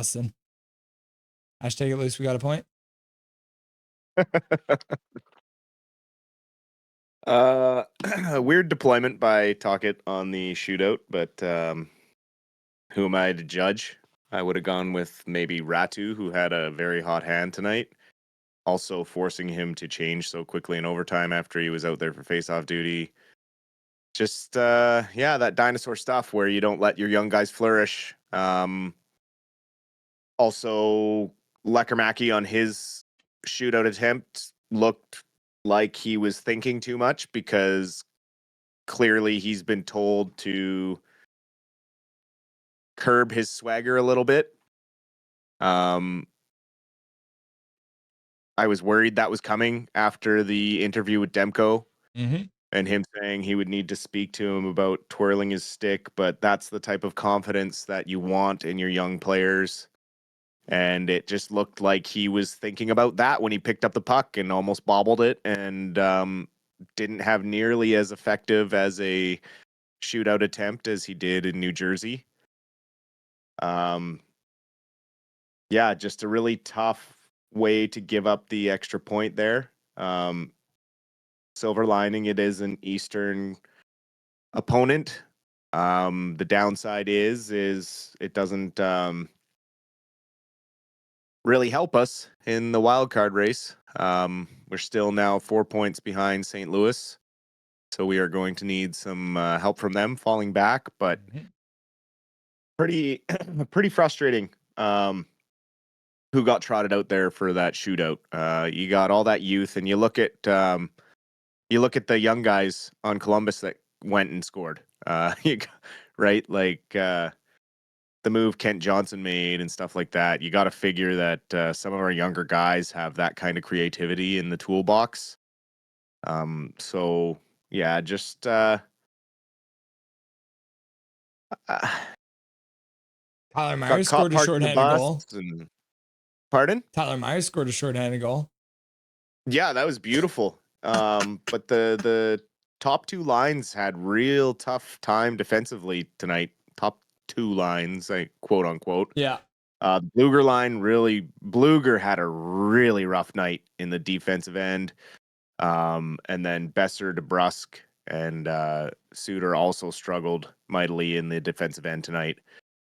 Dustin. Hashtag at least we got a point. Weird deployment by Tocchet on the shootout, but who am I to judge? I would have gone with maybe Ratu, who had a very hot hand tonight. Also forcing him to change so quickly in overtime after he was out there for face-off duty. Just, that dinosaur stuff where you don't let your young guys flourish. Also, Lekermacki on his shootout attempt looked like he was thinking too much because clearly he's been told to curb his swagger a little bit. I was worried that was coming after the interview with Demko and him saying he would need to speak to him about twirling his stick, but that's the type of confidence that you want in your young players. And it just looked like he was thinking about that when he picked up the puck and almost bobbled it and didn't have nearly as effective as a shootout attempt as he did in New Jersey. Just a really tough way to give up the extra point there. Silver lining, it is an Eastern opponent. The downside is it doesn't really help us in the wild card race. We're still now 4 points behind St. Louis, so we are going to need some help from them falling back, but pretty frustrating. Who got trotted out there for that shootout? You got all that youth, and you look at the young guys on Columbus that went and scored. Right, like the move Kent Johnson made and stuff like that. You got to figure that some of our younger guys have that kind of creativity in the toolbox. Just Tyler Myers scored a shorthanded goal. Pardon? Tyler Myers scored a shorthanded goal. Yeah, that was beautiful. But the top two lines had real tough time defensively tonight. Top two lines, like quote unquote. Yeah. Bluger had a really rough night in the defensive end. And then Besser, DeBrusk, and Suter also struggled mightily in the defensive end tonight.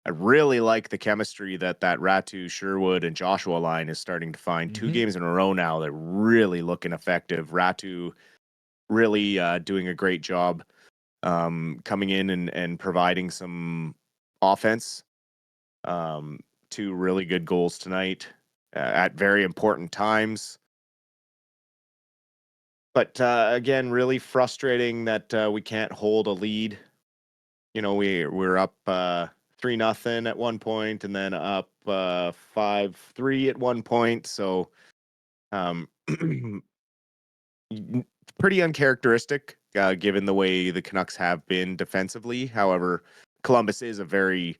I really like the chemistry that Ratu, Sherwood, and Joshua line is starting to find. 2 games in a row now. They're really looking effective. Ratu really doing a great job coming in and providing some offense. 2 really good goals tonight at very important times. But again, really frustrating that we can't hold a lead. You know, we're up 3-0 at one point, and then up 5-3 at one point. So, pretty uncharacteristic given the way the Canucks have been defensively. However, Columbus is a very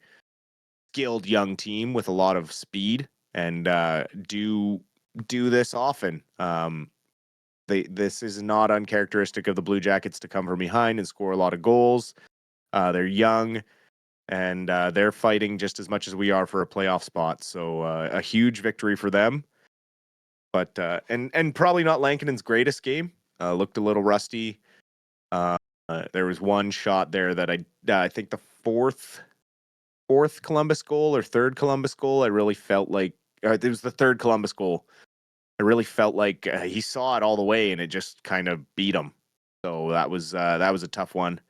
skilled young team with a lot of speed and do this often. This is not uncharacteristic of the Blue Jackets to come from behind and score a lot of goals. They're young. And they're fighting just as much as we are for a playoff spot. So a huge victory for them. But and probably not Lankinen's greatest game. Looked a little rusty. There was one shot there that I think the fourth Columbus goal or third Columbus goal. I really felt like it was the third Columbus goal. I really felt like he saw it all the way and it just kind of beat him. So that was a tough one.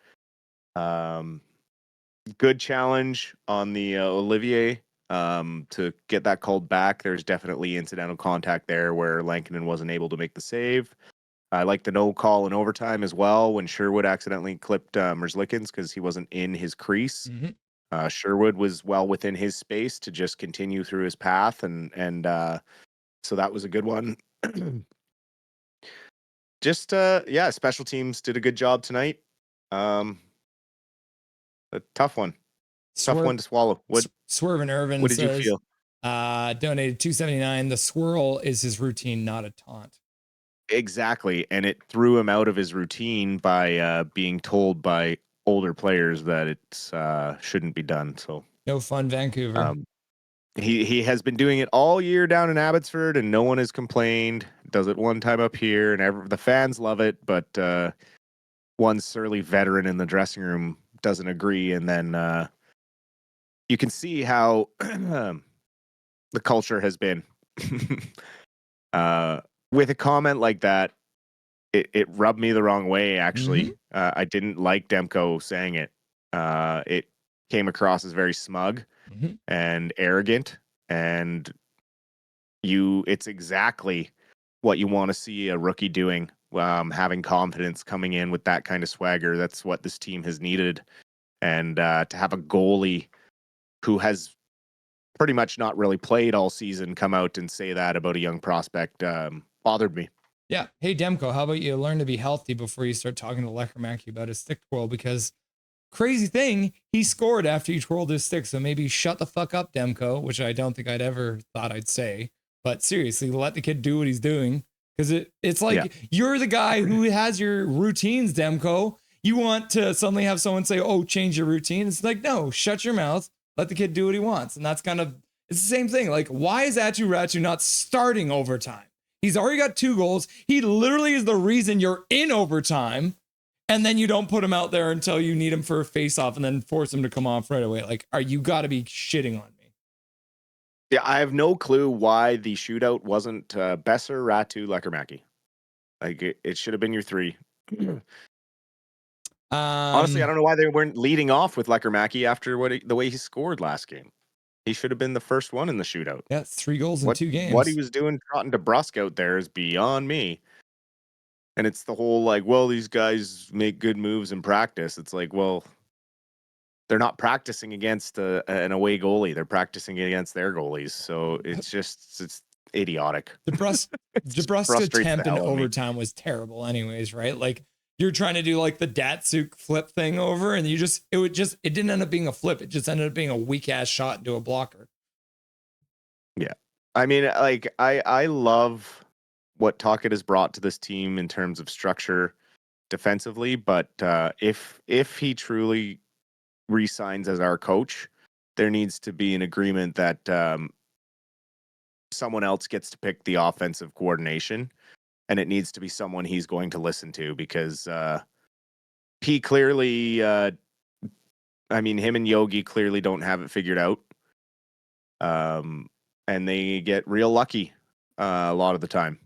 Good challenge on the Olivier to get that called back. There's definitely incidental contact there where Lankinen wasn't able to make the save. I like the no call in overtime as well when Sherwood accidentally clipped Merzlikins because he wasn't in his crease. Sherwood was well within his space to just continue through his path, and so that was a good one. Special teams did a good job tonight. A tough one. Tough one to swallow. Swerve and Irvin what did you feel? Donated $2.79. The swirl is his routine, not a taunt. Exactly. And it threw him out of his routine by being told by older players that it shouldn't be done. So no fun, Vancouver. he has been doing it all year down in Abbotsford, and no one has complained. Does it one time up here, and the fans love it, but one surly veteran in the dressing room doesn't agree, and then you can see how the culture has been. With a comment like that, it rubbed me the wrong way, actually. I didn't like Demko saying it. It came across as very smug and arrogant, and it's exactly what you want to see a rookie doing, having confidence, coming in with that kind of swagger. That's what this team has needed. And to have a goalie who has pretty much not really played all season come out and say that about a young prospect bothered me. Yeah. Hey, Demko, how about you learn to be healthy before you start talking to Lechermacki about his stick twirl? Because crazy thing, he scored after he twirled his stick. So maybe shut the fuck up, Demko, which I don't think I'd ever thought I'd say. But seriously, let the kid do what he's doing. Because it's like you're the guy who has your routines, Demko. You want to suddenly have someone say, oh, change your routine. It's like, no, shut your mouth. Let the kid do what he wants. And that's kind of, it's the same thing. Like, why is Atu Ratu not starting overtime? He's already got 2 goals. He literally is the reason you're in overtime. And then you don't put him out there until you need him for a face-off and then force him to come off right away. Like, you got to be shitting on me. Yeah, I have no clue why the shootout wasn't Besser, Ratu, Lechermacki. Like, it should have been your 3. Honestly, I don't know why they weren't leading off with Lechermacki after the way he scored last game. He should have been the first one in the shootout. Yeah, 3 goals in 2 games. What he was doing trotting DeBrusk out there is beyond me. And it's the whole like, well, these guys make good moves in practice. It's like, well, they're not practicing against an away goalie. They're practicing against their goalies. So it's idiotic. DeBrusk's attempt in overtime was terrible anyways, right? Like, you're trying to do like the Datsuk flip thing over, and it didn't end up being a flip. It just ended up being a weak ass shot into a blocker. Yeah. I mean, like, I love what Tocchet has brought to this team in terms of structure defensively, but if he truly re-signs as our coach, there needs to be an agreement that someone else gets to pick the offensive coordination, and it needs to be someone he's going to listen to, because he clearly, him and Yogi clearly don't have it figured out. And they get real lucky a lot of the time.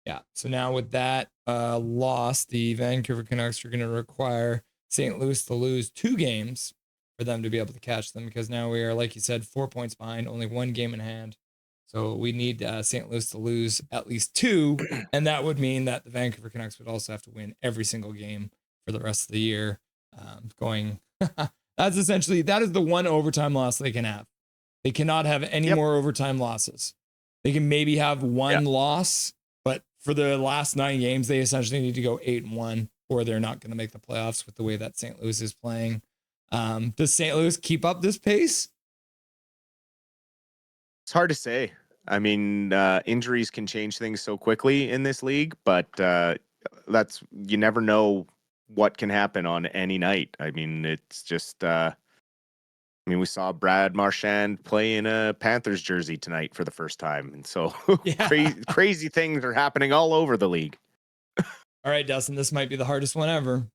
Yeah. So now with that loss, the Vancouver Canucks are going to require St. Louis to lose 2 games for them to be able to catch them, because now we are, like you said, 4 points behind, only 1 game in hand. So we need St. Louis to lose at least 2, and that would mean that the Vancouver Canucks would also have to win every single game for the rest of the year. That is the one overtime loss they can have. They cannot have any more overtime losses. They can maybe have 1 loss, but for the last 9 games, they essentially need to go 8-1, or they're not going to make the playoffs with the way that St. Louis is playing. Does St. Louis keep up this pace? It's hard to say. I mean, injuries can change things so quickly in this league, but you never know what can happen on any night. I mean, it's just, we saw Brad Marchand play in a Panthers jersey tonight for the first time. And so crazy things are happening all over the league. All right, Dustin, this might be the hardest one ever.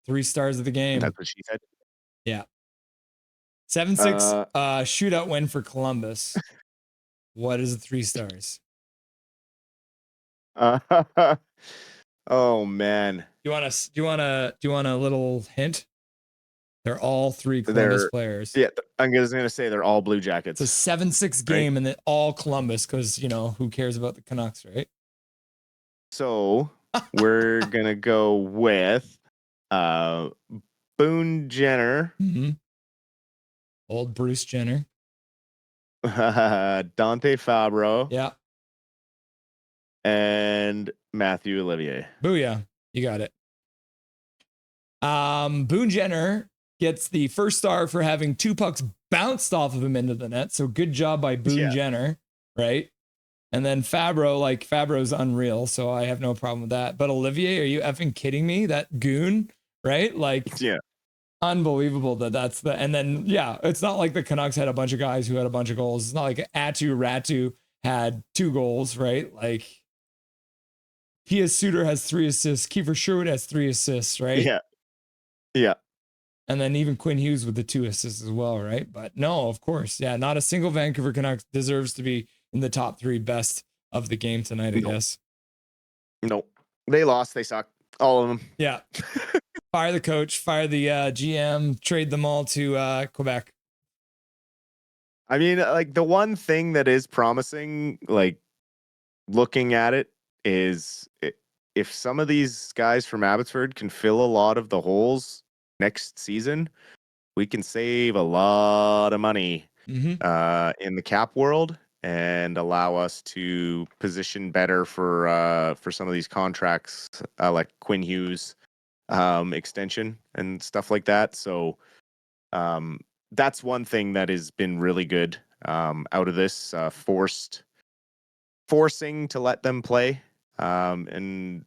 3 stars of the game. That's what she said. Yeah. 7-6 shootout win for Columbus. What is the 3 stars? Oh man. Do you want a little hint? They're all 3 Columbus players. Yeah, I'm just gonna say they're all Blue Jackets. It's a 7-6 game, right? And then all Columbus, because who cares about the Canucks, right? So we're gonna go with Boone Jenner. Mm-hmm. Old Bruce Jenner. Dante Fabro. Yeah. And Matthew Olivier. Booyah. You got it. Boone Jenner gets the 1st star for having 2 pucks bounced off of him into the net. So good job by Boone Jenner, right? And then Fabro's unreal, so I have no problem with that. But Olivier, are you effing kidding me? That goon, right? Like, unbelievable that's the, and then, yeah, it's not like the Canucks had a bunch of guys who had a bunch of goals. It's not like Ratu had 2 goals, right? Like, Pia Suter has 3 assists. Kiefer Sherwood has 3 assists, right? Yeah. Yeah. And then even Quinn Hughes with the 2 assists as well, right? But no, of course, yeah, not a single Vancouver Canucks deserves to be in the top 3 best of the game tonight, I No. guess. No. They lost. They suck. All of them. Yeah. Fire the coach, fire the GM, trade them all to Quebec. I mean, like, the one thing that is promising, like, looking at it, is if some of these guys from Abbotsford can fill a lot of the holes next season, we can save a lot of money in the cap world and allow us to position better for some of these contracts, like Quinn Hughes extension and stuff like that. So that's one thing that has been really good out of this, forcing to let them play, and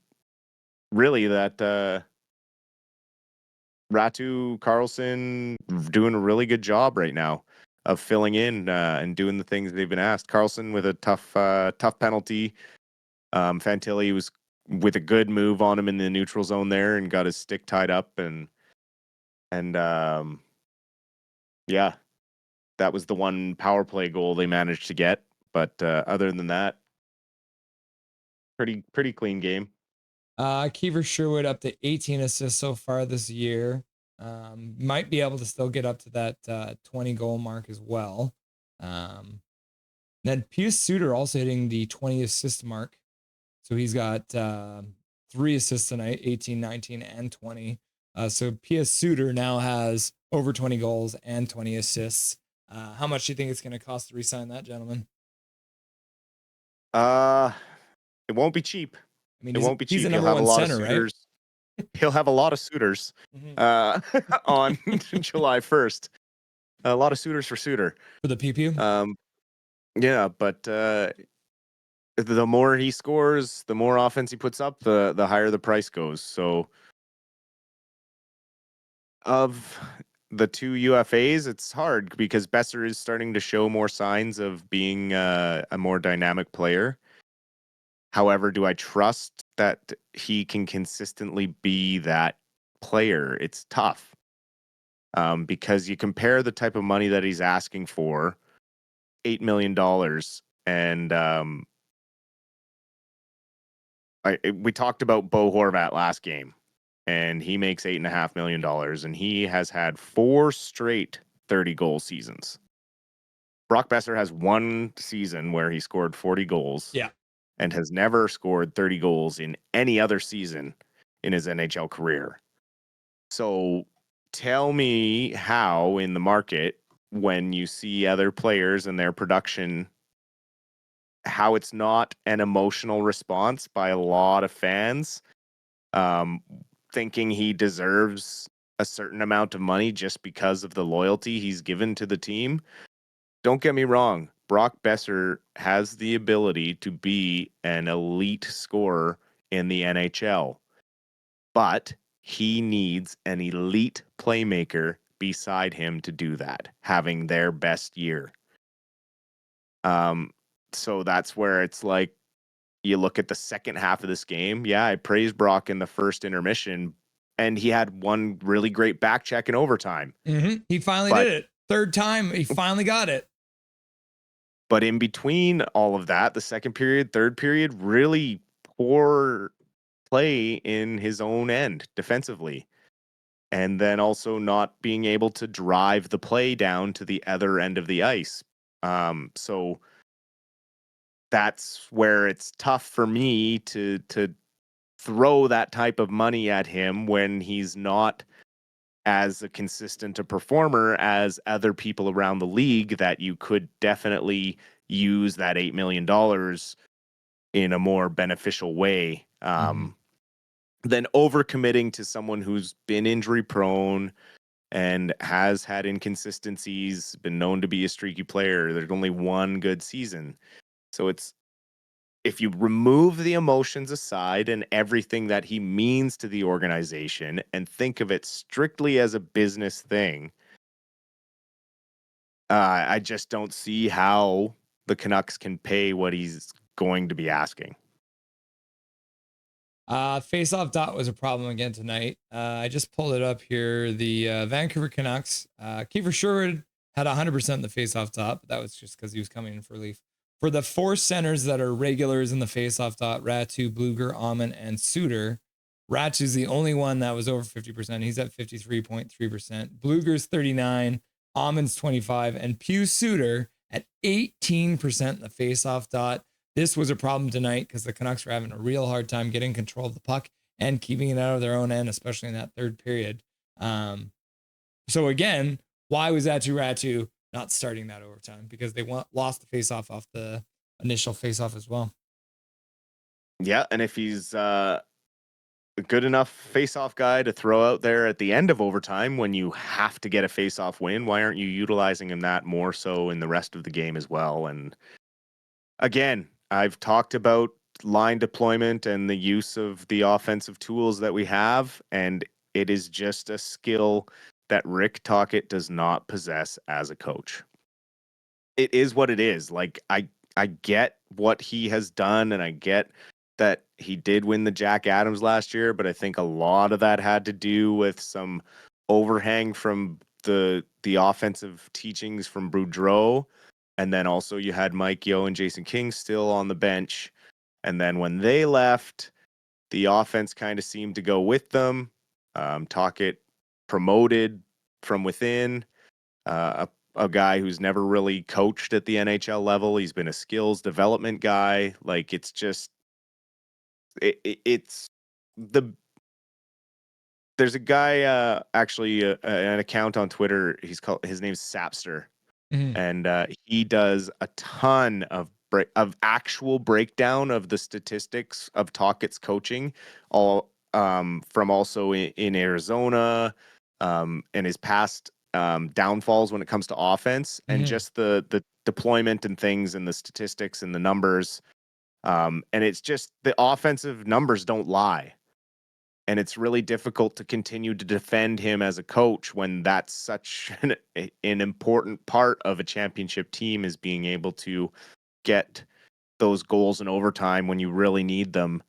really that Ratu Carlson doing a really good job right now of filling in and doing the things they've been asked. Carlson with a tough penalty. Fantilli was with a good move on him in the neutral zone there and got his stick tied up, and yeah, that was the one power play goal they managed to get. But other than that, pretty clean game. Kiefer Sherwood up to 18 assists so far this year. Might be able to still get up to that 20 goal mark as well. Then Pius Suter also hitting the 20 assist mark. So he's got 3 assists tonight, 18, 19, and 20. So Pius Suter now has over 20 goals and 20 assists. How much do you think it's going to cost to re-sign that gentleman? It won't be cheap. I mean, It won't be he's the cheap. He'll number have a one lot of center, right? suitors. He'll have a lot of suitors on July 1st. A lot of suitors for Suter. For the PPU? Yeah, but the more he scores, the more offense he puts up, the higher the price goes. So of the 2 UFAs, it's hard because Besser is starting to show more signs of being a more dynamic player. However, do I trust that he can consistently be that player? It's tough because you compare the type of money that he's asking for, $8 million, and we talked about Bo Horvat last game, and he makes $8.5 million, and he has had 4 straight 30-goal seasons. Brock Besser has 1 season where he scored 40 goals. Yeah. And has never scored 30 goals in any other season in his NHL career. So tell me how in the market, when you see other players and their production, how it's not an emotional response by a lot of fans, thinking he deserves a certain amount of money just because of the loyalty he's given to the team. Don't get me wrong. Brock Besser has the ability to be an elite scorer in the NHL, but he needs an elite playmaker beside him to do that, having their best year. So that's where it's like, you look at the second half of this game. Yeah, I praised Brock in the first intermission, and he had one really great back check in overtime. He finally did it. Third time, he finally got it. But in between all of that, the second period, third period, really poor play in his own end defensively. And then also not being able to drive the play down to the other end of the ice. So that's where it's tough for me to throw that type of money at him when he's not as a consistent a performer as other people around the league that you could definitely use that $8 million in a more beneficial way than overcommitting to someone who's been injury prone and has had inconsistencies, been known to be a streaky player. There's only one good season. So if you remove the emotions aside and everything that he means to the organization and think of it strictly as a business thing, I just don't see how the Canucks can pay what he's going to be asking. Face-off dot was a problem again tonight. I just pulled it up here. The Vancouver Canucks, Kiefer Sherwood had 100% in the face-off dot, but that was just because he was coming in for relief. For the four centers that are regulars in the face-off dot, Ratu, Bluger, Amon, and Suter, Ratu's the only one that was over 50%. He's at 53.3%. Bluger's 39, Amon's 25, and Pew Suter at 18% in the face-off dot. This was a problem tonight because the Canucks were having a real hard time getting control of the puck and keeping it out of their own end, especially in that third period. So again, why was Ratu not starting that overtime? Because they lost the faceoff off the initial faceoff as well. Yeah, and if he's a good enough face-off guy to throw out there at the end of overtime when you have to get a face-off win, why aren't you utilizing him that more so in the rest of the game as well? And again, I've talked about line deployment and the use of the offensive tools that we have, and it is just a skill that Rick Tocchet does not possess as a coach. It is what it is. Like, I get what he has done, and I get that he did win the Jack Adams last year, but I think a lot of that had to do with some overhang from the offensive teachings from Boudreau. And then also you had Mike Yeo and Jason King still on the bench. And then when they left, the offense kind of seemed to go with them. Tocchet promoted from within, a guy who's never really coached at the NHL level. He's been a skills development guy. Like, it's just, it's the, there's a guy, actually, an account on Twitter. His name's Sapster. And he does a ton of actual breakdown of the statistics of Tocchet's coaching, all from also in Arizona, and his past downfalls when it comes to offense, and just the deployment and things and the statistics and the numbers. And it's just the offensive numbers don't lie. And it's really difficult to continue to defend him as a coach when that's such an important part of a championship team, is being able to get those goals in overtime when you really need them,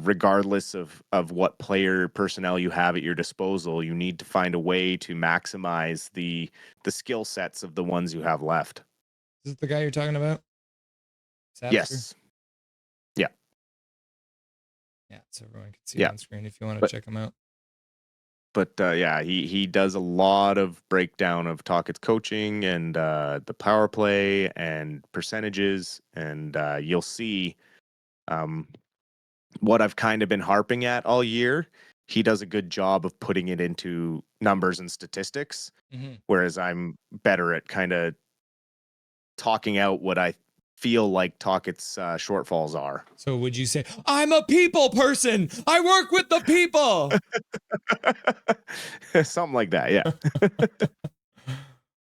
regardless of what player personnel you have at your disposal. You need to find a way to maximize the skill sets of the ones you have left. Is this the guy you're talking about? Sapster? Yes. Yeah. Yeah, so everyone can see it on screen if you want to check him out. But yeah, he does a lot of breakdown of Tocchet's coaching and the power play and percentages, and you'll see what I've kind of been harping at all year. He does a good job of putting it into numbers and statistics, whereas I'm better at kind of talking out what I feel like Tocchet's shortfalls are. So would you say, I'm a people person, I work with the people? Something like that, yeah.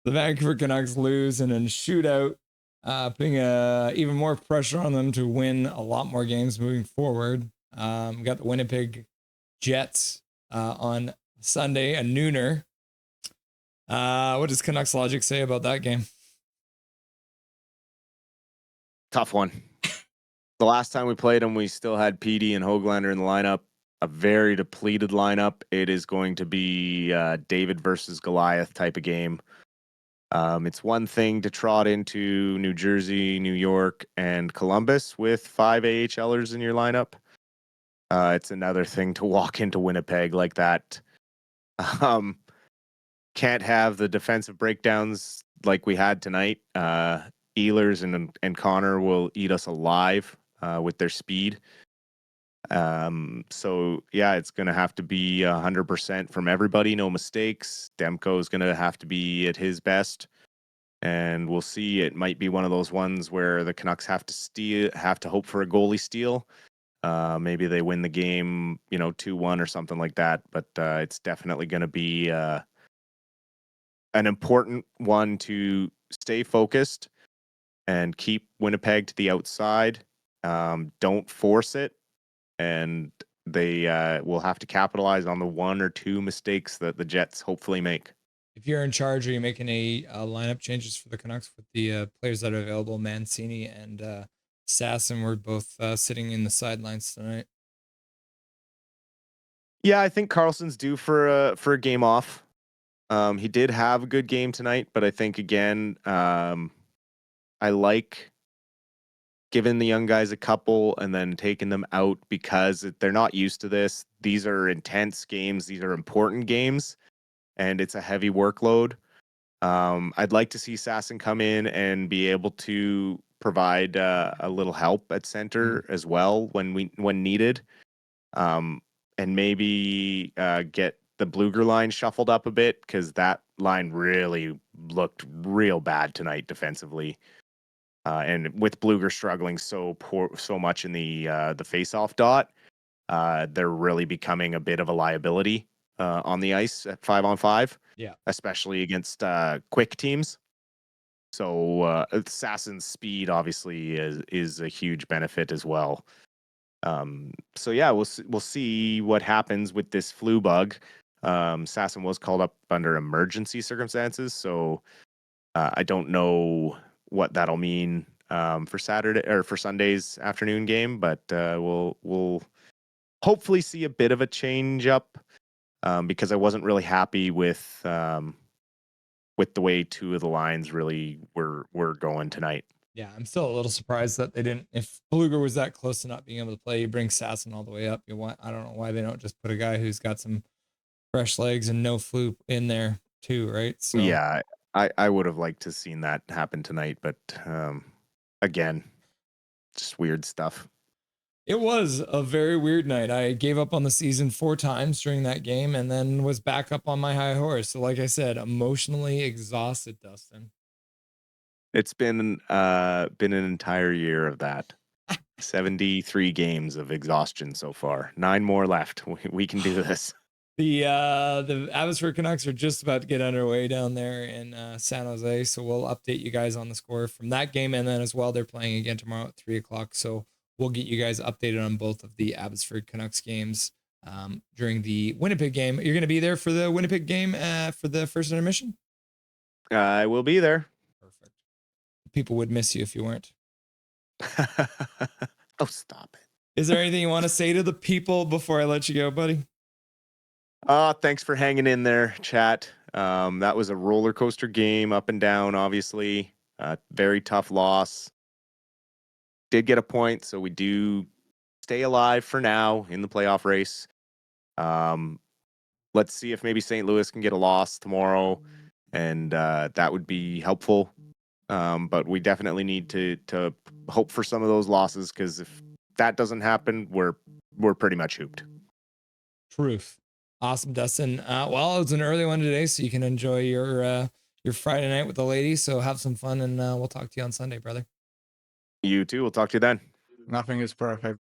The Vancouver Canucks lose in a shootout, putting even more pressure on them to win a lot more games moving forward. We got the Winnipeg Jets on Sunday, a nooner. What does Canucks Logic say about that game? Tough one. The last time we played them, we still had PD and Höglander in the lineup. A very depleted lineup. It is going to be David versus Goliath type of game. It's one thing to trot into New Jersey, New York, and Columbus with 5 AHLers in your lineup. It's another thing to walk into Winnipeg like that. Can't have the defensive breakdowns like we had tonight. Ehlers and Connor will eat us alive with their speed. So yeah, it's going to have to be 100% from everybody. No mistakes. Demko is going to have to be at his best. And we'll see. It might be one of those ones where the Canucks have to hope for a goalie steal. Maybe they win the game, 2-1 or something like that. But it's definitely going to be an important one to stay focused and keep Winnipeg to the outside Don't force it, and they will have to capitalize on the one or two mistakes that the Jets hopefully make. If you're in charge, are you making a lineup changes for the Canucks with the players that are available? Mancini and Sasson were both sitting in the sidelines tonight. Yeah, I think Carlson's due for a game off. He did have a good game tonight, but I think again, I like giving the young guys a couple and then taking them out because they're not used to this. These are intense games. These are important games, and it's a heavy workload. I'd like to see Sasson come in and be able to provide a little help at center as well when needed, um, and maybe get the Bluger line shuffled up a bit because that line really looked real bad tonight defensively. And with Bluger struggling so much in the face-off dot, they're really becoming a bit of a liability on the ice at 5-on-5. Yeah, especially against quick teams. So Sasson's speed obviously is a huge benefit as well. So yeah, we'll see what happens with this flu bug. Sasson was called up under emergency circumstances, so I don't know what that'll mean for Saturday or for Sunday's afternoon game, but we'll hopefully see a bit of a change up because I wasn't really happy with the way two of the lines really were going tonight. yeah. I'm still a little surprised that they didn't. If Bluger was that close to not being able to play, you bring Sasson all the way up. You want? I don't know why they don't just put a guy who's got some fresh legs and no flu in there too, right? So Yeah, I would have liked to seen that happen tonight, but again, just weird stuff. it was a very weird night. I gave up on the season 4 times during that game and then was back up on my high horse. So, like I said, emotionally exhausted, Dustin. It's been an entire year of that. 73 games of exhaustion so far. 9 more left. We can do this. The Abbotsford Canucks are just about to get underway down there in San Jose, so we'll update you guys on the score from that game, and then as well they're playing again tomorrow at 3 o'clock. So we'll get you guys updated on both of the Abbotsford Canucks games during the Winnipeg game. You're going to be there for the Winnipeg game for the first intermission. I will be there. Perfect. People would miss you if you weren't. Oh, stop it. Is there anything you want to say to the people before I let you go, buddy? Thanks for hanging in there, chat. That was a roller coaster game, up and down, obviously. Very tough loss. Did get a point, so we do stay alive for now in the playoff race. Let's see if maybe St. Louis can get a loss tomorrow, and that would be helpful. But we definitely need to hope for some of those losses, because if that doesn't happen, we're pretty much hooped. Truth. Awesome, Dustin. Well, it was an early one today, so you can enjoy your Friday night with the ladies. So have some fun, and we'll talk to you on Sunday, brother. You too. We'll talk to you then. Nothing is perfect.